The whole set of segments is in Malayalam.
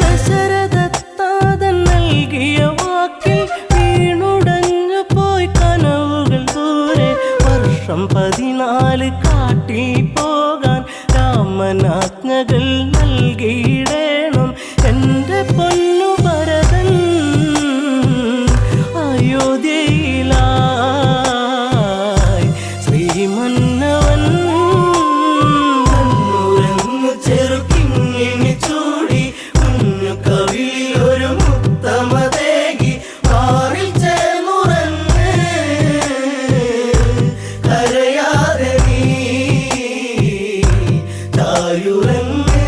ദശരഥത്താതൻ നൽകിയ വാക്കിൽ വീണുടഞ്ഞു പോയി കനവുകൾ ദൂരെ. വർഷം 14 കാട്ടിൽ പോകാൻ രാമനാജ്ഞകൾ നൽകിയിടേണം. എൻ്റെ പൊന്നു ഭരതൻ അയോധ്യയിലായി ശ്രീമന്നവൻ കണ്ണുരങ്ങു ചെറുക്കിങ്ങിണി ചൂടി കുഞ്ഞു കവിളിലൊരു മുത്തമതേകി മാറിൽ ചേർന്നുറങ്ങ് കരയാതെ നീ ചായുറങ്ങ്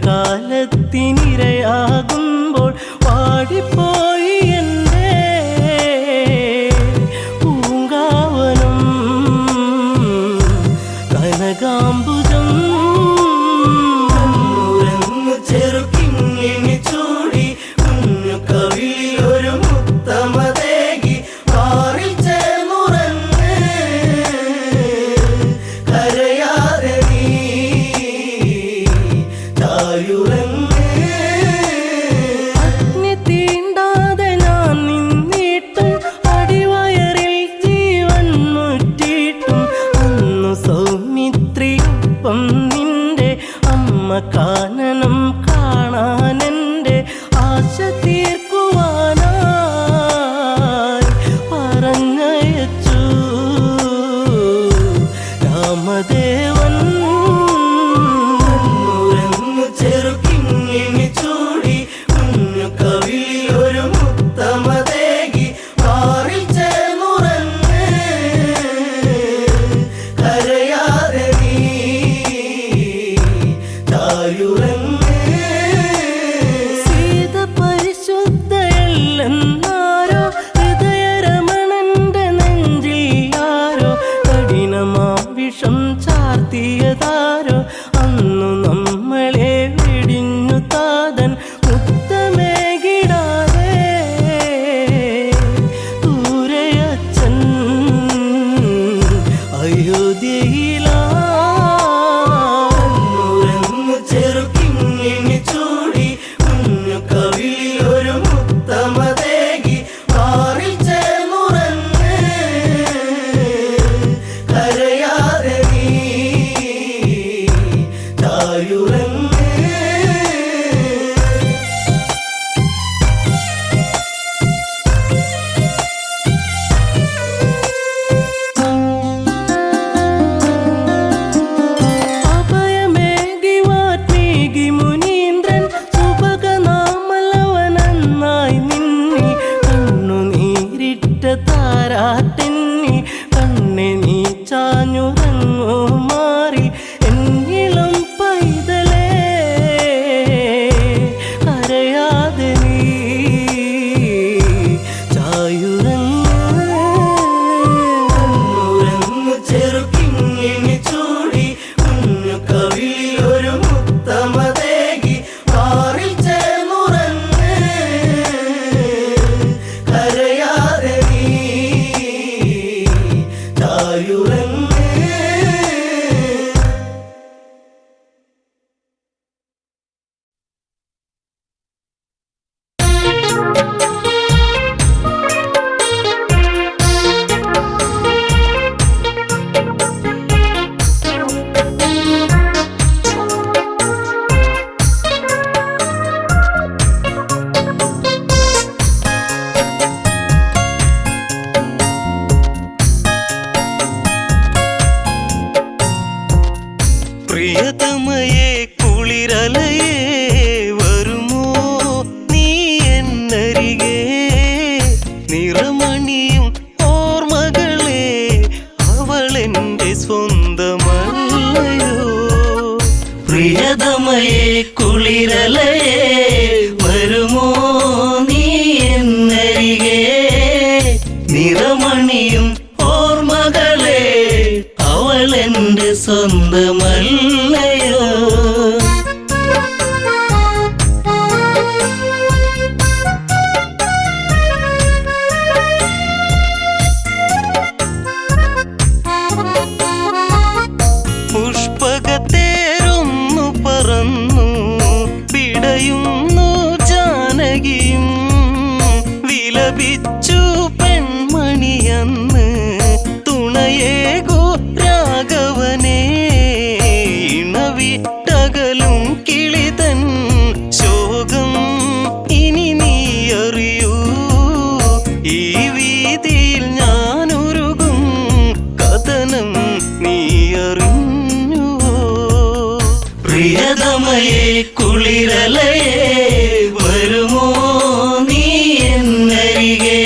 കഷ്ടകാലത്തിനിരയാകുമ്പോൾ പാടിപ്പോയി എൻ്റെ പൂങ്കാവനം കനകാംബുജം ചെറുക്കിങ്ങിണി ചൂടി കുഞ്ഞു കവിളിയൊരു മുത്തമതേകി പാറിൽ ചേർന്നുറങ്ങ് കരയാതെ നീ തായുറങ്ങ് അഗ്നി തീണ്ടാതെ ഞാൻ നിന്നിട്ടും അടിവയറിൽ ജീവൻ മുറ്റിയിട്ടും അന്നു സൗമിത്രിയൊപ്പം നിന്റെ അമ്മ കാനനം കാണാനെൻ്റെ ആശ തീർക്കുവാനായി പറഞ്ഞയച്ചു രാമദേവൻ ചെറുക്കിങ്ങിണി ചൂടി കുഞ്ഞു കവിളിയൊരു മുത്തമതേകി പാറിൽ ചേർന്നുറങ്ങ് കരയാതെ നീ തായുറങ്ങ് സീത പരിശുദ്ധയല്ലെന്നാരോ ഹൃദയരമണന്റെ നെഞ്ചിൽ ആരോ കഠിനമാം വിഷം ചാർത്തിയതാരോ അന്നു നമ്മളെ വെടിഞ്ഞു താതൻ മുത്തമേകിടാതെ ദൂരയച്ഛൻ അയോധ്യയിലാ ചെറുക്കിങ്ങിണി ചൂടി കുഞ്ഞു കവിളിയൊരു മുത്തമതേകി പാറിൽ ചേർന്നുറങ്ങ് കരയാതെ നീ തായുറങ്ങ് അഭയമേകി വാത്മീകി മുനീന്ദ്രൻ സുഭഗനാമലവനന്നായി നിന്നി കണ്ണുനീരിട്ട താരാട്ടെന്നി കണ്ണെ നീ ചാഞ്ഞുറങ്ങു മാറി എന്നിളം പൈതലേ കരയാതെ നീ ചായുറങ്ങ് ചെറുക്കിങ്ങിണി ചൂടി കുഞ്ഞു കവിളിയൊരു മുത്തമതേകി പാറിൽ ചേർന്നുറങ്ങ് കരയാതെ നീ തായുറങ്ങ് പ്രിയതമയേ കുളിരലയേ വരുമോ നീ എന്നരികെ നിറമണിയും ഓർമ്മകളെ അവളെന്റെ സ്വന്തമല്ലയോ പ്രിയതമയേ കുളിരലയേ വരുമോ നീ എന്നരികെ നിറമണിയും ഓർമ്മകളെ അവളെന്റെ സ്വന്തമല്ലയോ പുഷ്പകത്തേരൊന്നു പറന്നു പിടയുന്നു ജാനകിയും വിലപിച്ചു പെൺമണിയന്ന് തുണയേകു രാഘവനെ ഇണവിട്ടകലും കിളിതൻ ശോകം ഇനി നീ അറിയൂ ഈ വീതിയിൽ ഞാനൊരുകും കഥനം നീ അറിഞ്ഞുവോ പ്രിയതമയേ കുളിരലയേ വരുമോ നീ എന്നരികെ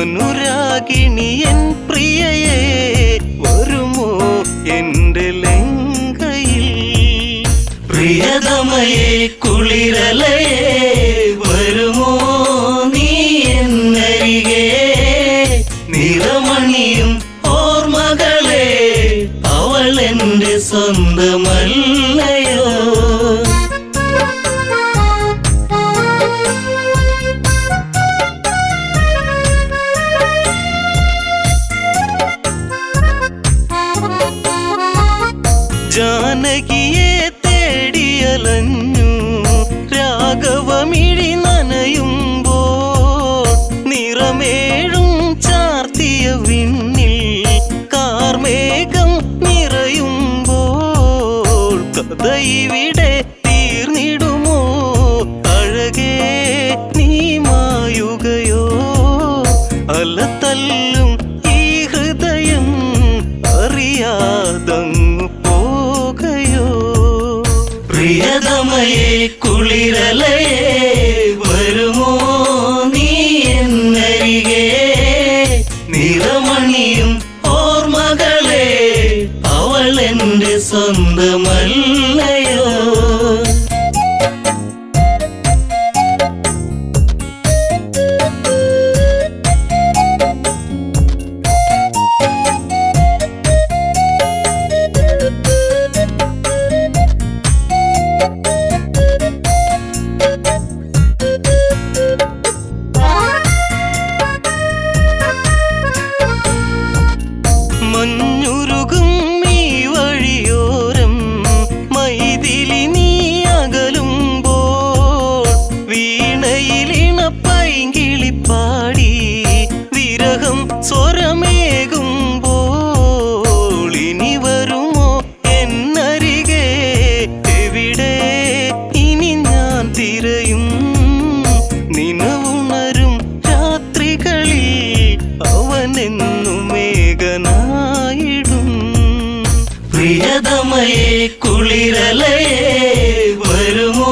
അനുരാഗിണി എൻ പ്രിയയെ വരുമോ എൻ്റെ ലങ്കയിൽ പ്രിയതമയെ കുളിരലയെ വരുമോ നീ എന്നരികെ നിറമണിയും ഓർമ്മകളെ അവൾ എൻ്റെ സ്വന്തമല്ലയോ ജാനകിയെ തേടിയലഞ്ഞു രാഘവമിഴി നനയുമ്പോൾ നിറമേഴും ചാർത്തിയ വിണ്ണിൽ കാർമേഘം നിറയുമ്പോൾ കഥ ഇവിടെ തീർന്നിടുമോ അഴകേ നീ മായുകയോ അലതല്ലും ഈ ഹൃദയം അറിയാതങ്ങു പോകയോ പ്രിയതമയെ കുളിരലയെ വരുമോ നീ എന്നരികെ നിറമണിയും ഓർമ്മകളെ അവൾ എൻ്റെ സ്വന്തമല്ലയോ മഞ്ഞുരുകും ഈ വഴിയോരം മൈഥിലി നീ അകലുമ്പോൾ വീണയിലിണ പൈങ്കിളിപ്പാടി വിരഹം സ്വരമേകുമ്പോൾ ഇനി വരുമോ എന്നരികെ എവിടെ ഇനി ഞാൻ തിരയും നിനവുണരും രാത്രികളിൽ അവനെന്നും മേഘനായിടും പ്രിയതമയെ കുളിരലയെ വരുമോ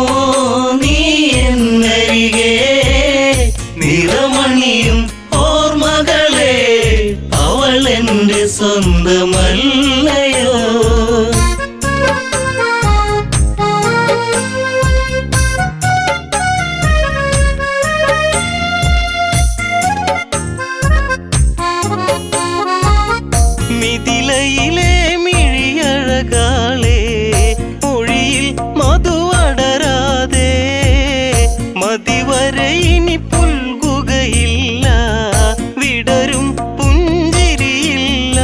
നീ എന്നരികെ നിറമണിയും ഓർമ്മകളെ അവൾ എൻ്റെ സ്വന്തമല്ലയോ മിഥിലയിലെ മിഴിയഴകാളെ മൊഴിയിൽ മധുവടരാതെ മതിവരെ ഇനി പുൽകുകയില്ല വിടരും പുഞ്ചിരിയില്ല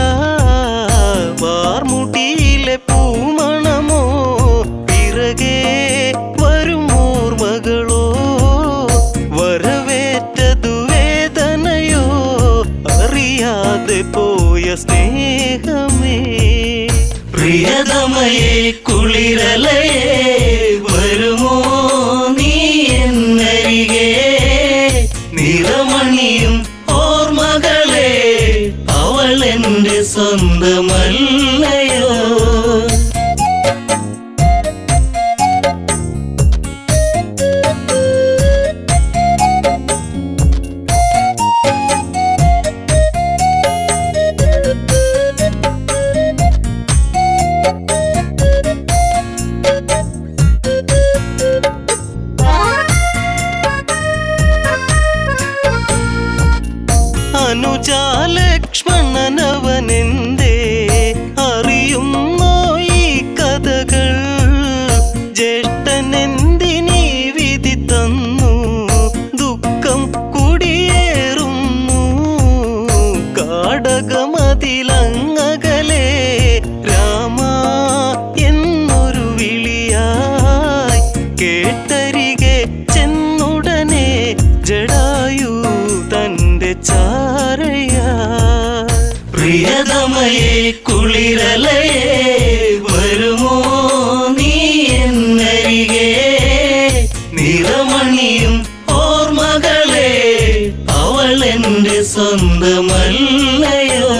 വാർമുടിയിലെ പൂമണമോ പിറകെ വരുമോർമകളോ വരവേറ്റതു വേദനയോ അറിയാതെ പോയ സ്നേഹമേ പ്രിയതമയെ കുളിരലയെ വരുമോ നീ എന്നരികെ നിറമണിയും ഓർമ്മകളെ അവൾ എൻ്റെ സ്വന്തമല്ലയോ അനുജാലക്ഷ്മണനവനെന്തേ അറിയുന്നോ ഈ കഥകൾ ജ്യേഷ്ഠനെന്തിനീ വിധി തന്നു ദുഃഖം കുടിയേറുന്നു കാടകമതിലങ്ങകലെ രാമ എന്നൊരു വിളിയായി കേട്ടരികെ ചെന്നുടനെ ജടായു തന്റെ ചാരയാ പ്രിയതമയെ കുളിരലയെ വരുമോ നീ എന്നരികെ നിറമണിയും ഓർമ്മകളെ അവൾ എൻ്റെ സ്വന്തമല്ലയോ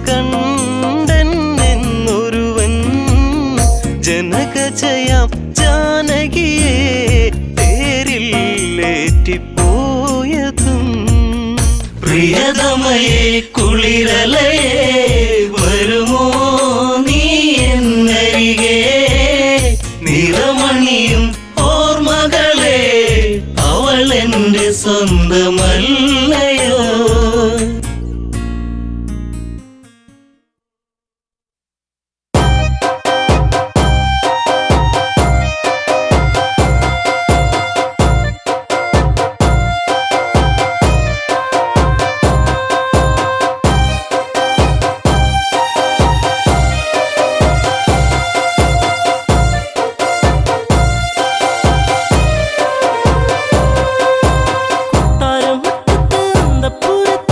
കണ്ടെന്നൊരുവൻ ജനകജയാം ജാനകിയെ തേരിലേറ്റിപ്പോയതും പ്രിയതമയെ കുളിരലയെ വരുമോ നീ എന്നരികെ നിറമണിയും ഓർമ്മകളെ അവൾ എൻ്റെ സ്വന്തമല്ലയോ താരമുറ്റത്ത് അന്തപ്പുരത്ത്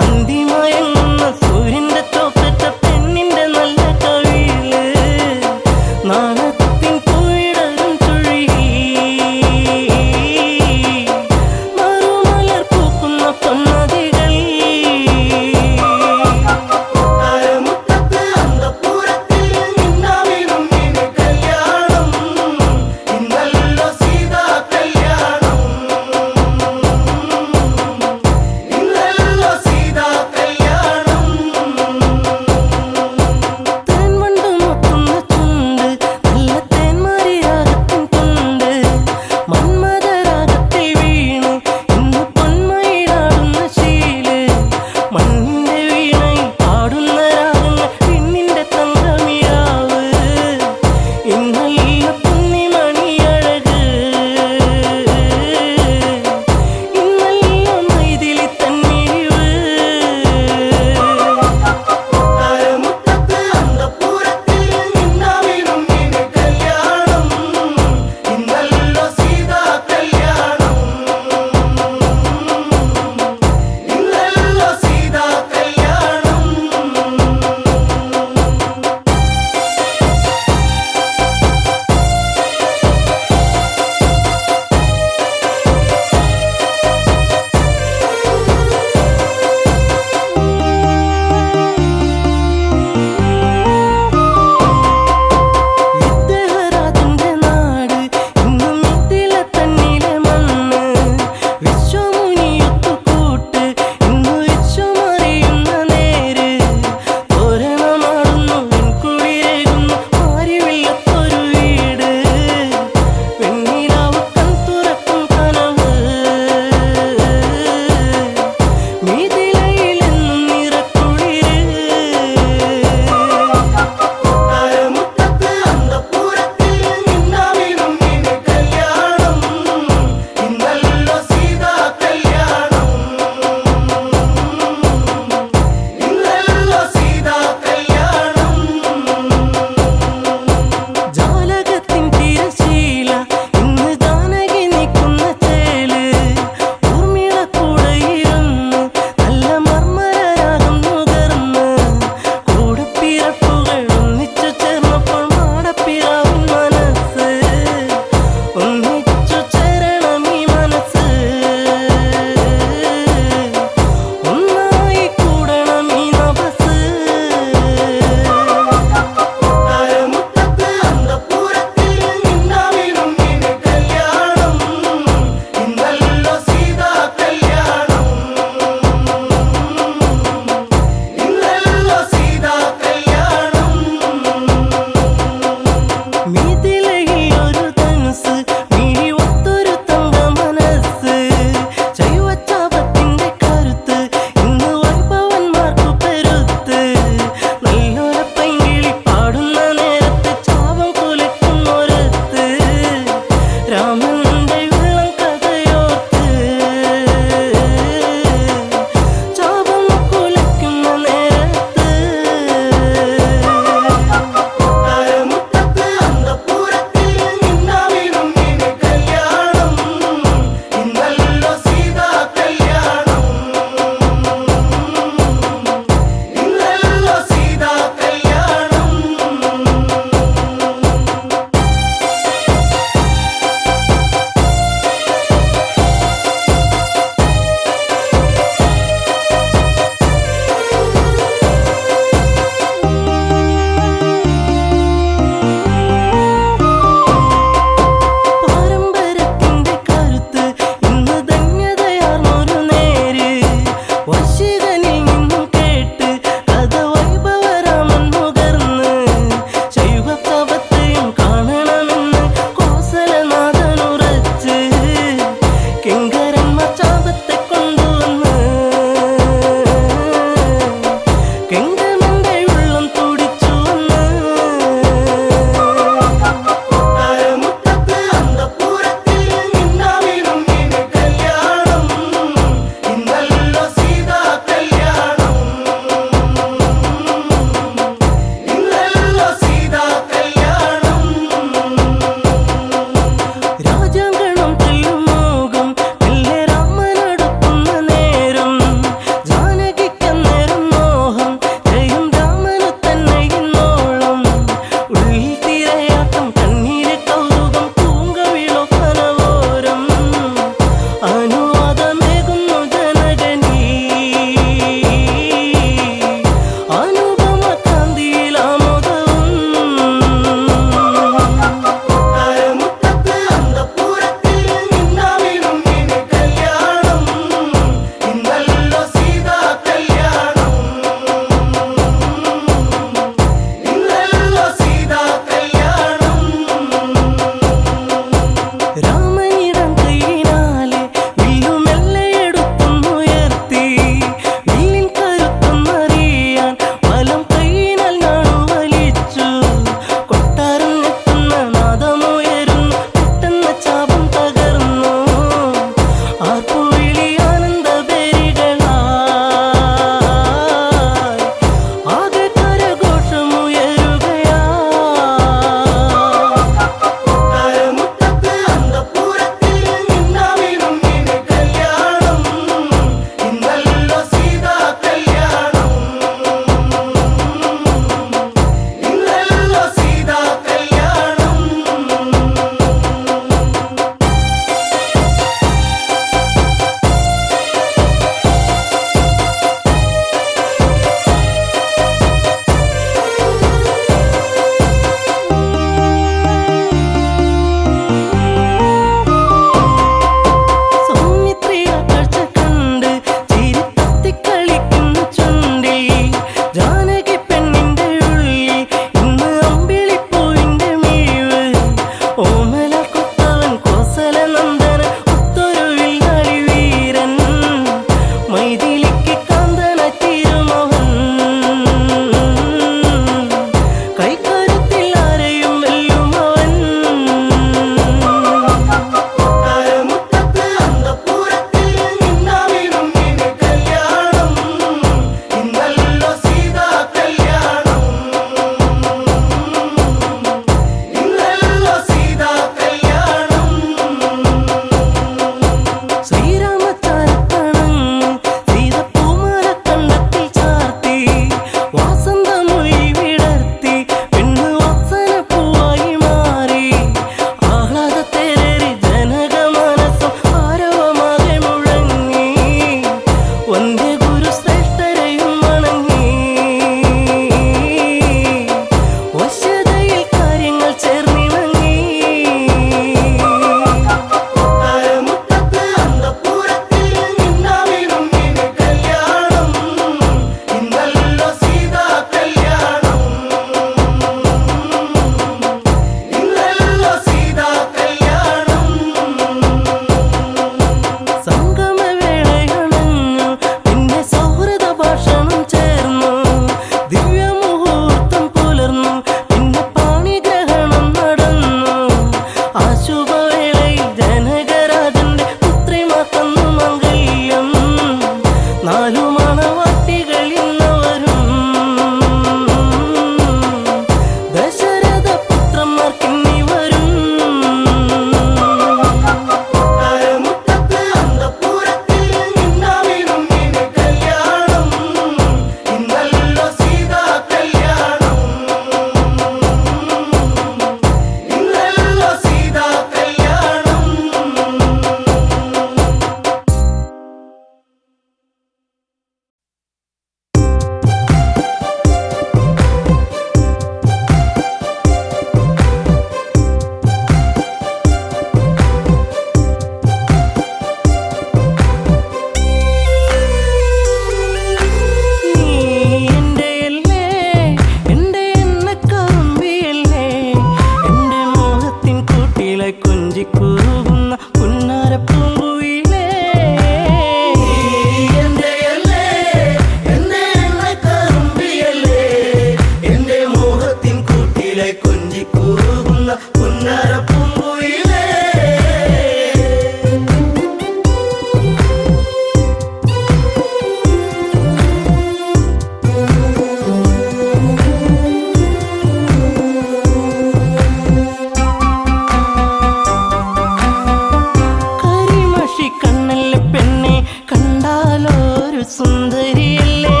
സുന്ദരിയല്ലേ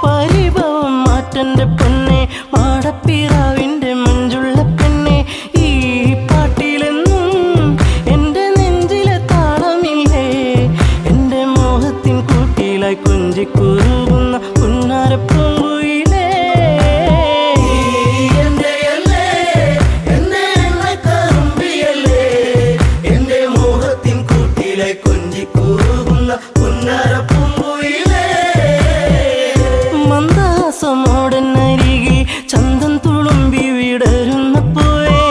പരിഭവം മാറ്റന്റെ പൊന്നെ മാടപ്പിറാവിന്റെ മഞ്ചുള്ള പെണ്ണെ ഈ പാട്ടിലെന്നും എന്റെ നെഞ്ചിലെ താളമില്ലേ എന്റെ മോഹത്തിൻ കൂട്ടിലായി കൊഞ്ചിക്കുറുകുന്ന പുന്നാരപ്പൂങ്കുയിലേ മന്ദാസമോടനരികിൽ ചന്തം തുളുമ്പി വിടരുന്ന പൂവേ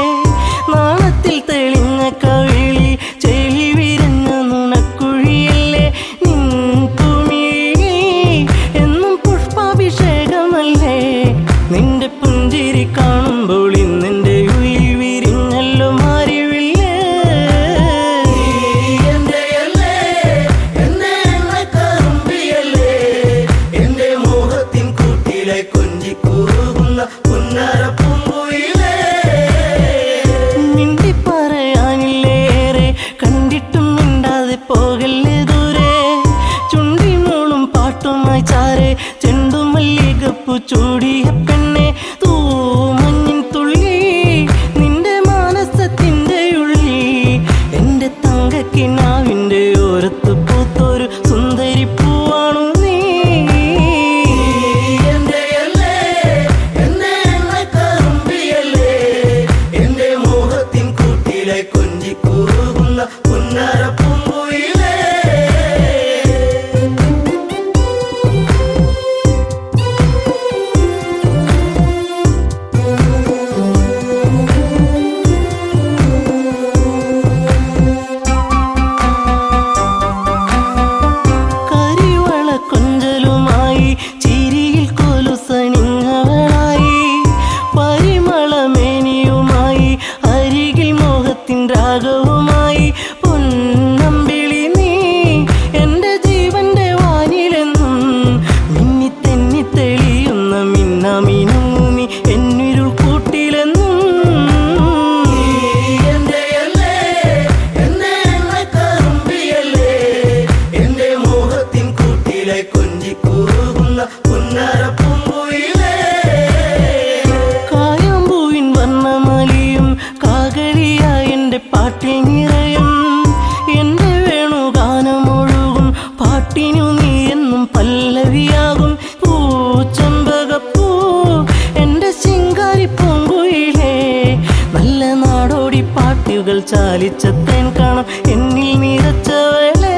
നാളത്തിൽ തെളിഞ്ഞ കവിളിൽ ചെളി വിരിഞ്ഞ നുണക്കുഴിയല്ലേ നിൻ തുമിഴി എന്നും പുഷ്പാഭിഷേകമല്ലേ നിന്റെ പുഞ്ചിരി കാണുമ്പോൾ ഇന്നെന്റെ ഉയിൽ വിരിഞ്ഞല്ലോ മാറിവില്ലേ മിണ്ടി പറയാനില്ലേറെ കണ്ടിട്ടും മിണ്ടാതെ പോകല്ലേ ദൂരെ ചുണ്ടി മൂളും പാട്ടുമായി ചാരെ ചെണ്ടുമല്ലികപ്പൂ ചൂടിയ പെണ്ണെ തൂമഞ്ഞിൻ തുള്ളി നിന്റെ മാനസത്തിന്റെ ഉള്ളി എന്റെ തങ്കക്കിനാവിന്റെ ഓരത്ത് പൂത്തൊരു സുന്ദരി പൂവാണു നീ കരിവള കൊഞ്ചലുമായി ചിരിയിൽ കൊലുസണിഞ്ഞവളായി പരിമളമേനിയുമായി അരികിൽ മോഹത്തിൻ രാഗവുമായി പൊന്നമ്പിളി നീ എന്റെ ജീവന്റെ വാനിലെന്നും മിന്നി തെന്നി തെളിയുന്ന മിന്നാമിനുങ്ങി എന്നിരുൾ കൂട്ടിലെന്നും കായാമ്പൂവിൻ വർണ്ണമലിയും കാകളിയായ എന്റെ പാട്ടിൽ നിറയും എന്റെ വേണുഗാനമൊഴുകും പാട്ടിനു നീ എന്നും പല്ലവിയാകും പൂച്ചമ്പകപ്പൂ എന്റെ ശിങ്കാരി പൂങ്കുയിലേ നല്ല നാടോടി പാട്ടുകൾ ചാലിച്ച തേൻ കാണാം എന്നിൽ നിറച്ചവളേ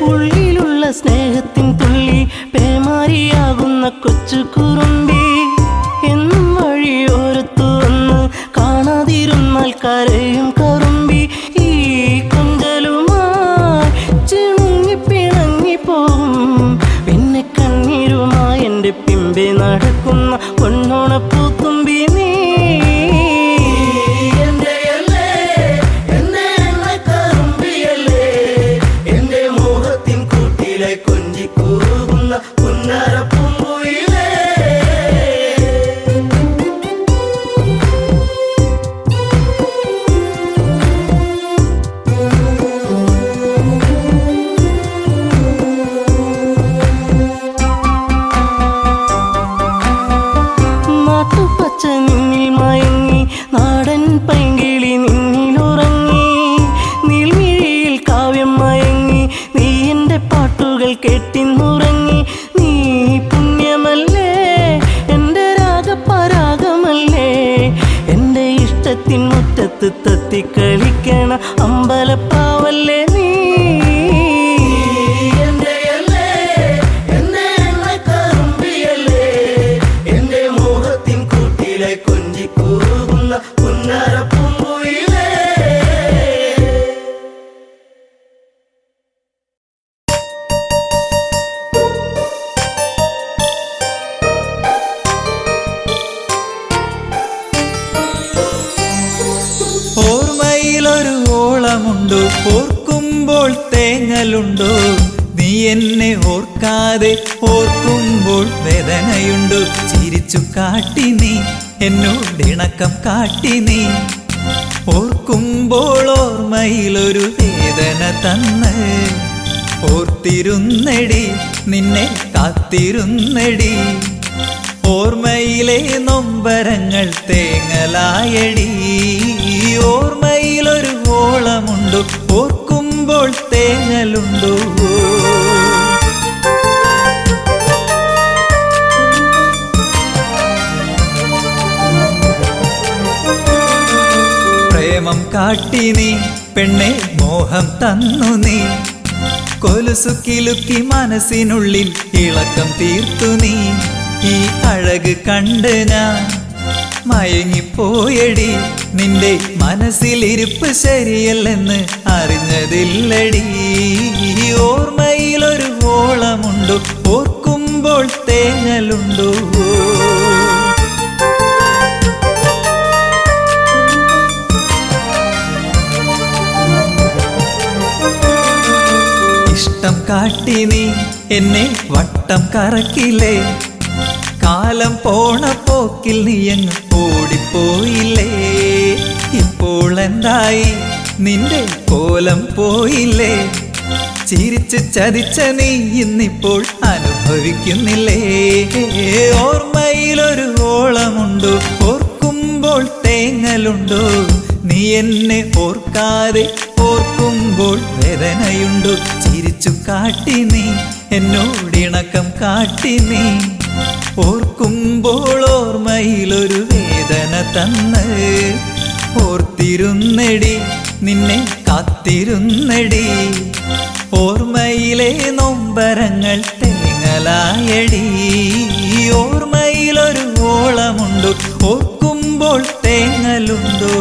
ഉള്ളിലുള്ള സ്നേഹത്തിൻ തുള്ളി പേമാരിയാകുന്ന കൊച്ചു കുറുമ്പി എന്നും വഴിയോരത്തു വന്ന് കാണാതിരുന്നാൽ കരയും കറുമ്പി ഈ കൊഞ്ചലുമായി ചിണുങ്ങി പിണങ്ങി പോവും പിന്നെ കണ്ണീരുമായി എന്റെ പിമ്പെ നടക്കുന്ന പൊന്നോണപ്പൂത്തുമ്പി നീ നാട്ടുപച്ച നിന്നിൽ മയങ്ങി നാടൻ പൈങ്കിളി നിന്നിലുറങ്ങി നീൽമിഴിയിൽ കാവ്യം മയങ്ങി നീ എന്റെ പാട്ടുകൾ കെട്ടിന്നുറങ്ങി നീ പുണ്യമല്ലേ എന്റെ രാഗപരാഗമല്ലേ എന്റെ ഇഷ്ടത്തിൻ മുറ്റത്ത് തത്തിക്കളിക്കണ അമ്പലപ്പാവല്ലേ നീ ഓർമ്മയിലൊരു ഓളമുണ്ടോ ഓർക്കുമ്പോൾ തേങ്ങലുണ്ടോ നീ എന്നെ ഓർക്കാതെ ഓർക്കും കേൾക്കുമ്പോൾ വേദനയുണ്ടു. ചിരിച്ചു കാട്ടി നീ എന്നോടിണക്കം കാട്ടി നീ. ഓർക്കുമ്പോൾ ഓർമ്മയിലൊരു വേദന തന്ന്. ഓർത്തിരുന്നെടി നിന്നെ കാത്തിരുന്നെടി. ഓർമ്മയിലെ നൊമ്പരങ്ങൾ തേങ്ങലായടി. ഓർമ്മയിലൊരു ഓളമുണ്ടു, ഓർക്കുമ്പോൾ തേങ്ങലുണ്ടു. പ്രേമം കാട്ടി നീ പെണ്ണെ മോഹം തന്നു നീ. കൊലുസു കിലുക്കി മനസ്സിനുള്ളിൽ ഇളക്കം തീർത്തു നീ. ഈ അഴക് കണ്ട് ഞാൻ മയങ്ങിപ്പോയടി. നിന്റെ മനസ്സിലിരിപ്പ് ശരിയല്ലെന്ന് അറിഞ്ഞതില്ലടി. ഓർമ്മയിലൊരു ഓളമുണ്ടു, ഓർക്കുമ്പോൾ തേങ്ങലുണ്ടു. ഇഷ്ടം കാട്ടി നീ എന്നെ വട്ടം കറക്കില്ലേ. കാലം പോണ പോക്കിൽ നീയങ്ങ് ഓടിപ്പോയില്ലേ. ഇപ്പോൾ എന്തായി നിന്റെ കോലം പോയില്ലേ. ചിരിച്ച് ചതിച്ച നീ ഇന്നിപ്പോൾ അനുഭവിക്കുന്നില്ലേ. ഓർമ്മയിലൊരു ഓളമുണ്ടു, ഓർക്കുമ്പോൾ തേങ്ങലുണ്ടു. നീ എന്നെ ഓർക്കാതെ ഓർക്കുമ്പോൾ വേദനയുണ്ടു. ചിരിച്ചു കാട്ടി നീ എന്നോടിണക്കം കാട്ടി നീ. ഓർക്കുമ്പോൾ ഓർമ്മയിലൊരു വേദന തന്ന്. ഓർത്തിരുന്നെടി നിന്നെ കാത്തിരുന്നെടി. ഓർമ്മയിലെ നൊമ്പരങ്ങൾ തേങ്ങലായടി. ഓർമ്മയിലൊരു ഓളമുണ്ടു, ഓർക്കുമ്പോൾ തേങ്ങലുണ്ടു.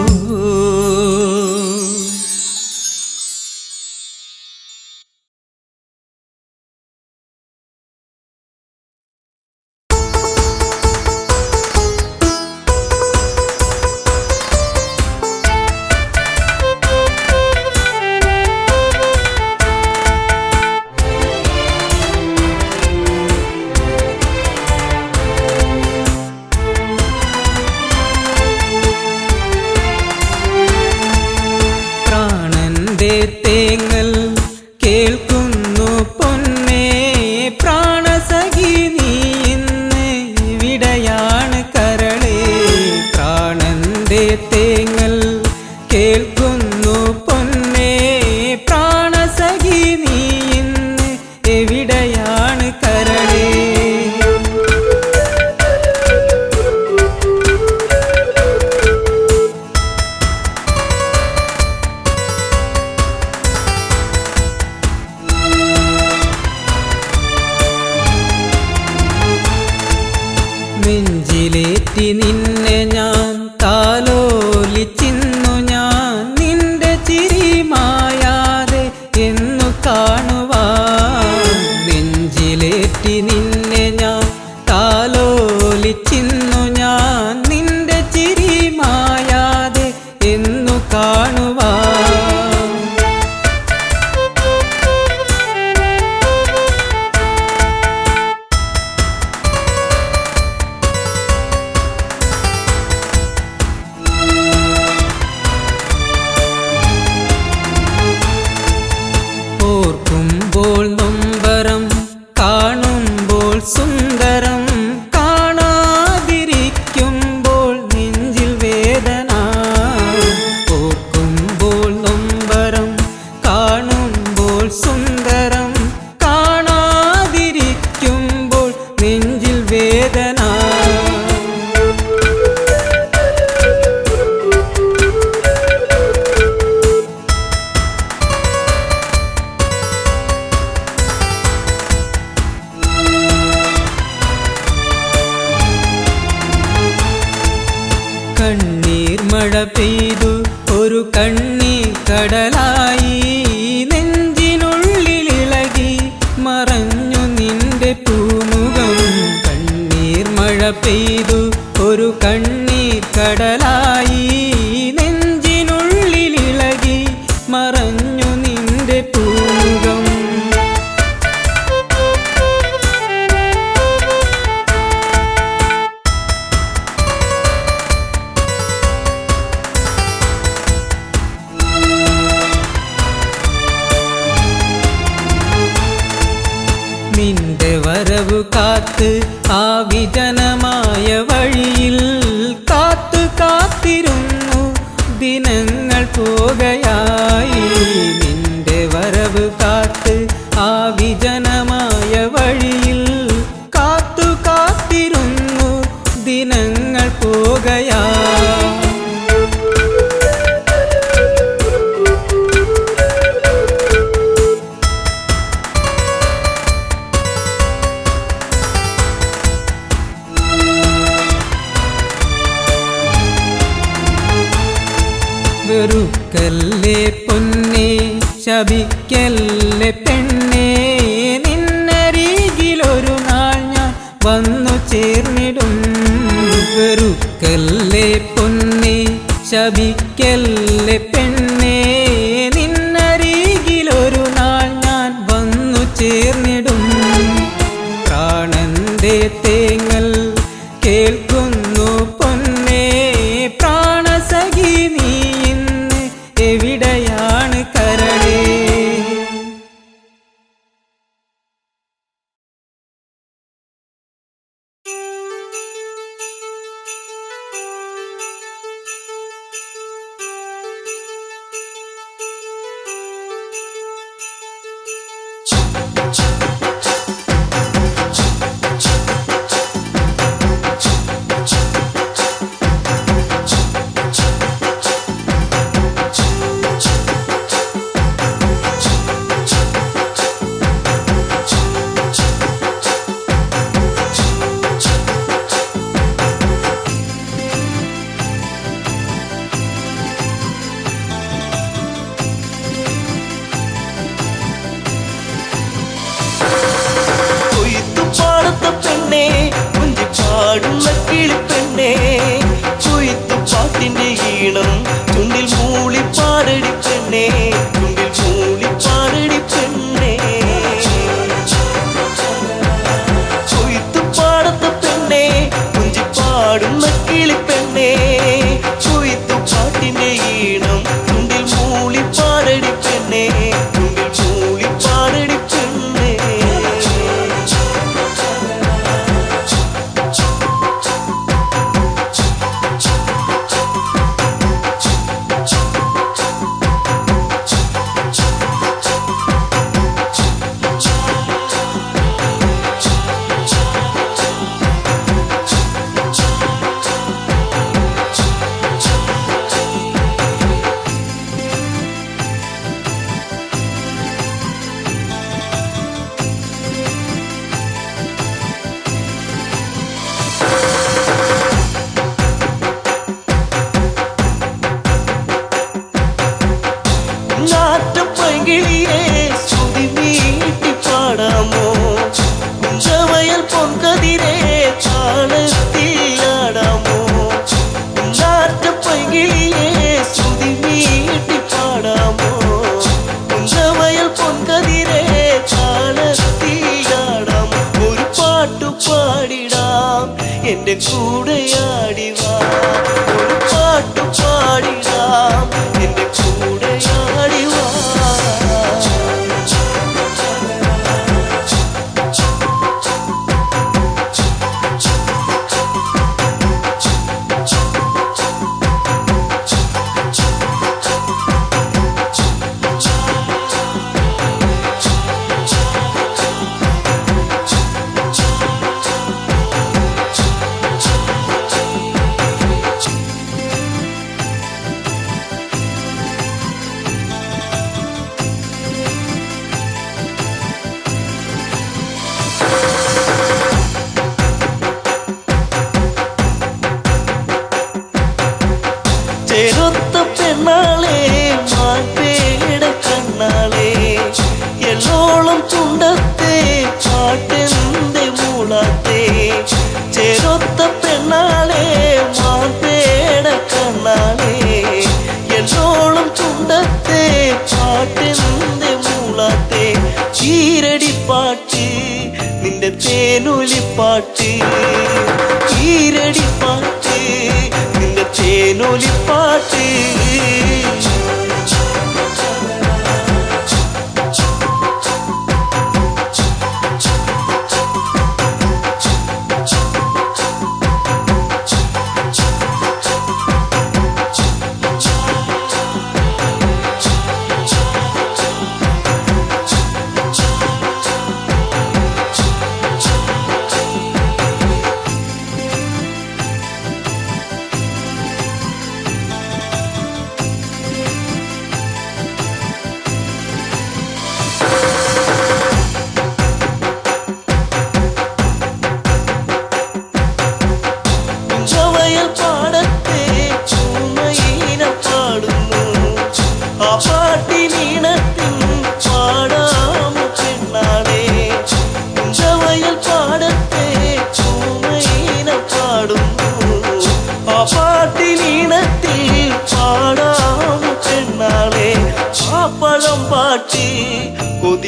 തേങ്ങൽ കേൾക്കുന്നു പൊന്നേ. പ്രാണസഖി നീ ഇന്ന് ഇവിടെയാണ് കരളേ. പ്രാണന്റെ തേങ്ങൽ കേൾക്കുന്നു പൊന്നേ. പ്രാണസഖി നീ ഇന്ന് എവിടെയാണ് കരളേ. നെഞ്ചിലേറ്റി നിന്നെ ഞാൻ താലോലിച്ചിന്നു ഞാൻ. നിന്റെ ചിരി മായാതെ എന്നു കാണുവാൻ. നെഞ്ചിലേറ്റി നിന്നെ ഞാൻ താലോലിച്ചിന്നു ഞാൻ. നിന്റെ ചിരി മായാതെ എന്നു കാണുവാൻ. ഓർക്കുമ്പോൾ നൊമ്പരം, കാണുമ്പോൾ സുന്ദരം. കാണാതിരിക്കുമ്പോൾ നെഞ്ചിൽ വേദന. ഓർക്കുമ്പോൾ നൊമ്പരം, കാണുമ്പോൾ സുന്ദരം. കാണാതിരിക്കുമ്പോൾ നെഞ്ചിൽ വേദന. കണ്ണീർ മഴ പെയ്തു ഒരു കണ്ണീർ കടലായി. നെഞ്ചിനുള്ളിലിളകി മറഞ്ഞു നിന്റെ പൂമുഖം. കണ്ണീർ മഴ പെയ്തു ഒരു കണ്ണീർ കടലായി. നെഞ്ചിനുള്ളിലിളകി മറഞ്ഞു നിന്റെ പൂമുഖം. കാത്ത് ആ വിജനമായ വഴിയിൽ കാത്തു കാത്തിരുന്നു ദിനങ്ങൾ പോകയായി നിന്റെ വരവ് കാത്ത് ആ വിജനമായ വഴിയിൽ കാത്തു കാത്തിരുന്നു ദിനങ്ങൾ പോകയായി വെറുക്കല്ലേ പൊന്നേ ശപിക്കല്ലേ പെണ്ണേ നിന്നരികിലൊരു നാൾ ഞാൻ വന്നു ചേർന്നിടും വെറുക്കല്ലേ പൊന്നേ ശപിക്കല്ലേ പെണ്ണേ നിന്നരികിലൊരു നാൾ ഞാൻ വന്നു ചേർന്നിടും പ്രാണന്റെ തേങ്ങൽ കേൾക്കുന്നു പൊന്നേ പ്രാണസഖി നീ ഇന്ന് എവിടെയാണ് കരളേ എന്റെ കൂടെയാടിവാ ഒരു പാട്ടു പാടിടാം എന്റെ കൂടെയാടിവാ ചേരൊത്ത പെണ്ണാളെ മാറ്റേട കണ്ണാളെ എള്ളോളം ചുണ്ടത്തെ പാട്ടെന്റെ മൂളാത്തെ ചേരൊത്ത പെണ്ണാളെ മാറ്റേട കണ്ണാളെ എള്ളോളം ചുണ്ടത്തെ പാട്ടെന്റെ മൂളാത്തെ ഈരടിപ്പാട്ട് നിന്റെ തേനൊലിപ്പാട്ട് ഈരടിപ്പാട്ട് നിന്റെ തേനൊലിപ്പാട്ട്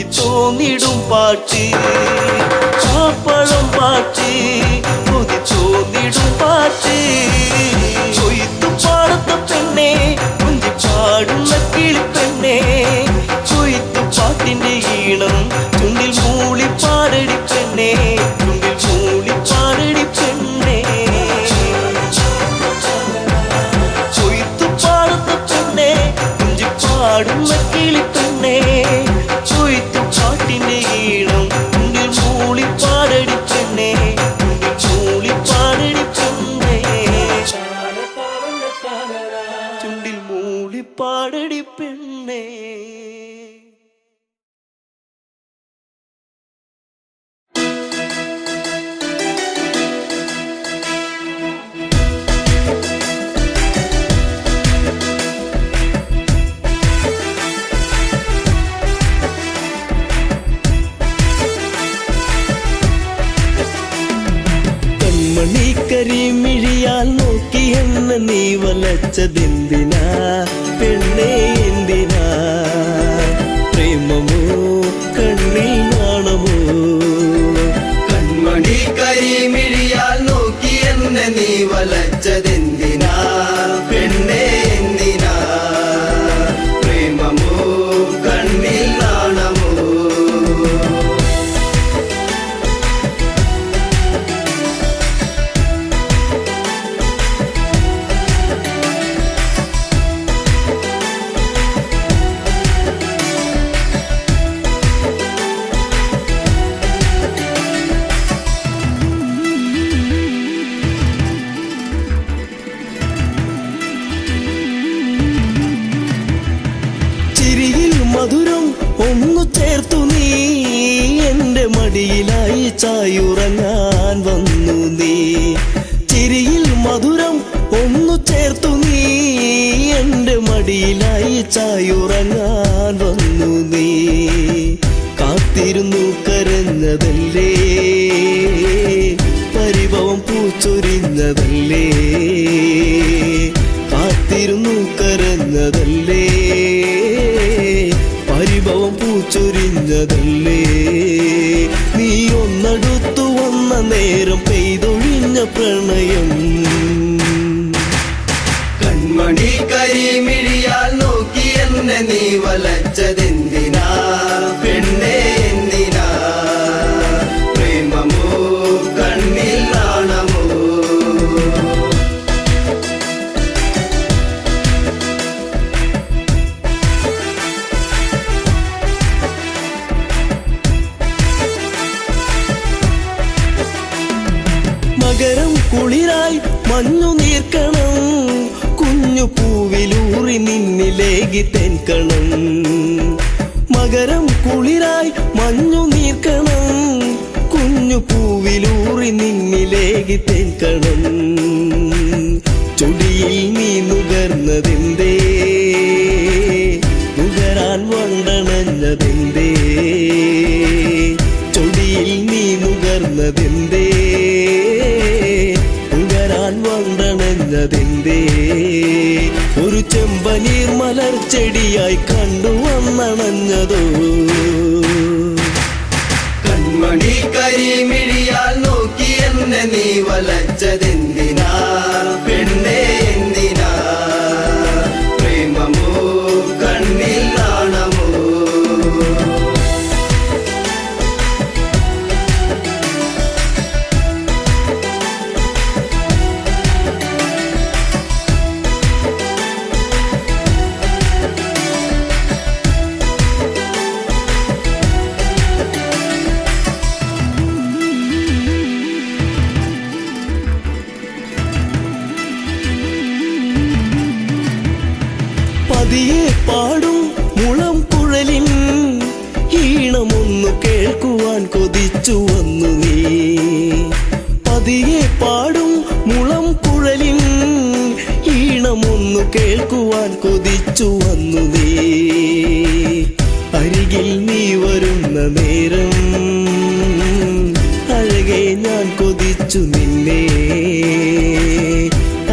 കൊതി തോന്നിടും പാട്ട് ചാപ്പളം പാട്ട് കൊതി തോന്നിടും പാട്ട് കൊയ്ത്തുപാടത്തെ പെണ്ണെ കൊഞ്ചി പാടുന്ന കിളിപ്പെണ്ണെ കൊയ്ത്തുപാട്ടിന്റെ ഈണം ചുണ്ടിൽ മൂളി പാടടി പെണ്ണെ ചുണ്ടിൽ മൂളി പാടടി പെണ്ണെ കൊയ്ത്തുപാടത്തെ പെണ്ണെ കൊഞ്ചി പാടുന്ന കിളിപ്പെണ്ണെ കൊയ്ത്തുപാട്ടിന്റെ ഈണം ചുണ്ടിൽ മൂളി പാടടി പെണ്ണെ ചുണ്ടിൽ മൂളി പാടടി പെണ്ണെ ചുണ്ടിൽ മൂളി പാടടി പെണ്ണെ. കരിമിഴിയാൽ നോക്കി എന്നെ നീ വലച്ചതെന്തിനാ പെണ്ണേ എന്തിനാ പ്രേമമോ കണ്ണിൽ നാണമോ കൺമണി കരിമിഴിയാൽ നോക്കി എന്നെ നീ വലച്ചതെന്തിനാ പെണ്ണേ എന്തിനാ പ്രേമമോ കണ്ണിൽ നാണമോ മധുരം ഒന്നു ചേർത്തു നീ എന്റെ മടിയിലായി ചായുറങ്ങാൻ വന്നു നീ ചിരിയിൽ മധുരം ഒന്നു ചേർത്തു നീ എന്റെ മടിയിലായി ചായുറങ്ങാൻ വന്നു നീ കാത്തിരുന്നു കരഞ്ഞതല്ലേ പരിഭവം പൂച്ചൊരിഞ്ഞതല്ലേ കാത്തിരുന്നു കരഞ്ഞതല്ലേ പരിഭവം പൂച്ചൊരിഞ്ഞതല്ലേ നീ ഒന്നടുത്തു വന്ന നേരം പെയ്തൊഴിഞ്ഞ പ്രണയം കൺമണി കരിമിഴിയാൽ നോക്കി എന്നെ നീ വലച്ചതെന്തിനാ പെണ്ണേ എന്തിനാ പ്രേമമോ കണ്ണിൽ നാണമോ മകരം കുളിരായി മഞ്ഞു നീർക്കണം കുഞ്ഞു പൂവിലൂറി നിന്നിലേകി തെൻകണം മകരം കുളിരായി മഞ്ഞു നീർക്കണം കുഞ്ഞു പൂവിലൂറി നിന്നിലേകി തെൻകണം ചൊടിയിൽ നീ നുകർന്നതെന്തേ നുകരാൻ വണ്ടണഞ്ഞതെന്തേ ചൊടിയിൽ നീ നുകർന്നതെന്തേ നുകരാൻ വണ്ടണഞ്ഞതെന്തേ ഒരു ചെമ്പനീർ മലർച്ചെടിയായി കണ്ടു വന്നണഞ്ഞതോ കൺമണി കരിമിഴിയാൽ നോക്കി എന്നെ നീ വലച്ചതെന്തിനാ പെണ്ണേ എന്തിനാ പ്രേമമോ കണ്ണിൽ നാണമോ പതിയെ പാടും മുളം കുഴലിൻ ഈണമൊന്നു കേൾക്കുവാൻ കൊതിച്ചു വന്നു നീ പതിയെ പാടും മുളം കുഴലിൻ ഈണമൊന്നു കേൾക്കുവാൻ കൊതിച്ചു വന്നു നീ അരികിൽ നീ വരുന്ന നേരം അഴകെ ഞാൻ കൊതിച്ചു നിന്നെ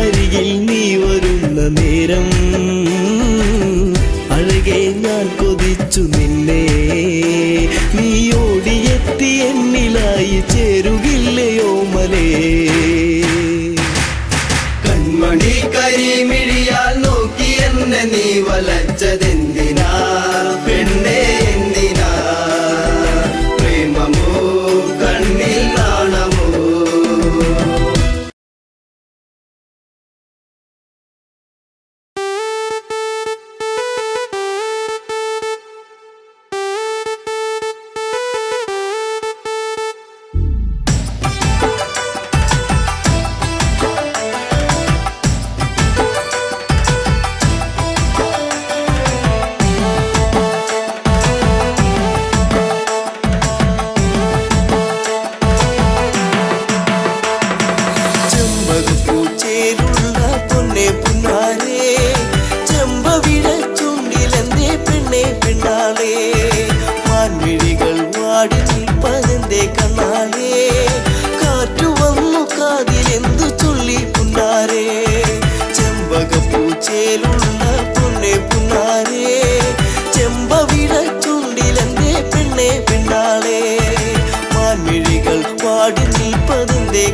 അരികിൽ നീ വരുന്ന നേരം അഴകെ ഞാൻ കൊതിച്ചു നിന്നെ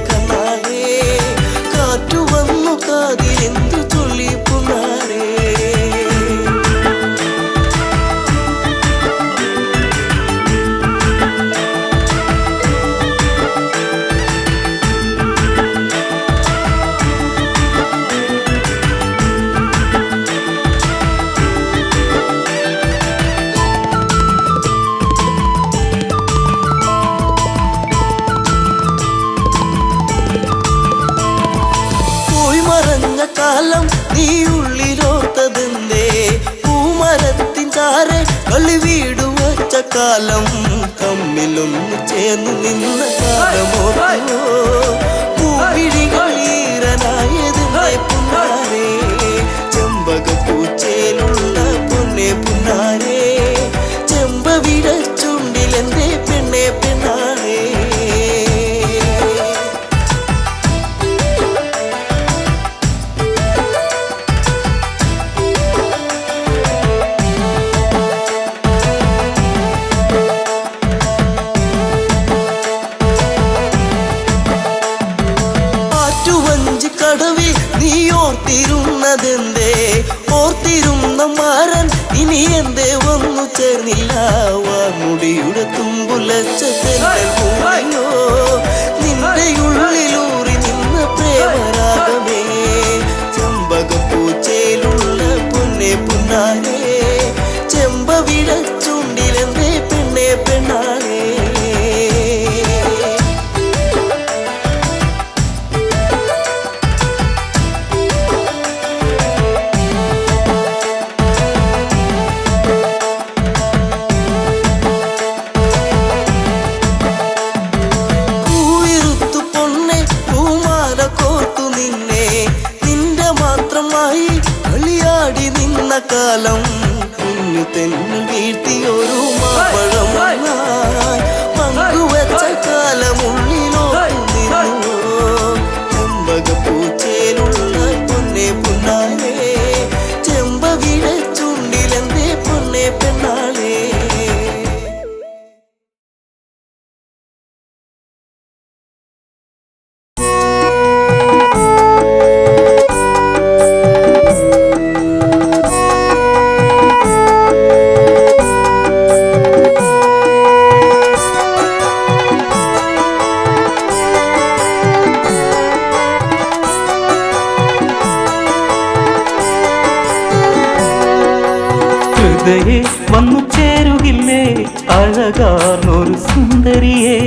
കണ്ണാലേ കാറ്റു വന്നു കാതിലെന്തു ചൊല്ലി പുന്നാരേ കാലം നീ ഉള്ളിലോത്തതെന്തേ പൂമരത്തിൻ ചാരെ കളി വീട് വച്ച കാലം തമ്മിലൊന്ന് ചേർന്ന് നിന്ന കാലമോ പൂവിഴികൾ ഈറനായതെന്തേ പുന്നാരേ ചെമ്പകപ്പൂച്ചേലുള്ള പൊന്നെ പുന്നാരേ ചെമ്പവിട ചുണ്ടിലെന്തേ പെണ്ണെ പെണ്ണാരേ കടവിൽ നീ ഓർത്തിരുന്നതെന്തേ ഓർത്തിരുന്ന മാരൻ ഇനി എന്തേ വന്നു ചേർന്നില്ല വാർമുടിയുടെ തുമ്പുലച്ച തെന്നോ നിന്റെ ഉള്ളിലൂറി നിന്ന പ്രേമരാഗമേ ചെമ്പകപ്പൂച്ചയിലുള്ള പൊന്നെ പുന്നാരേ ചെമ്പവിട ചുണ്ടിലെന്തേ പെണ്ണെ പെണ്ണാളേ കാലം കുഞ്ഞു തെന്നു വീഴ്ത്തിയൊരു മാമ്പഴം പങ്കുവച്ച കാലമുള്ളിലോ നിന്നു ചെമ്പകപ്പൂച്ചേലുള്ള പൊന്നെ പുന്നാരേ ചെമ്പവിട ചുണ്ടിലെന്തേ പൊന്നെ പെണ്ണാളേ വന്നു ചേരുകില്ലേ അഴകാർന്നൊരു സുന്ദരിയെ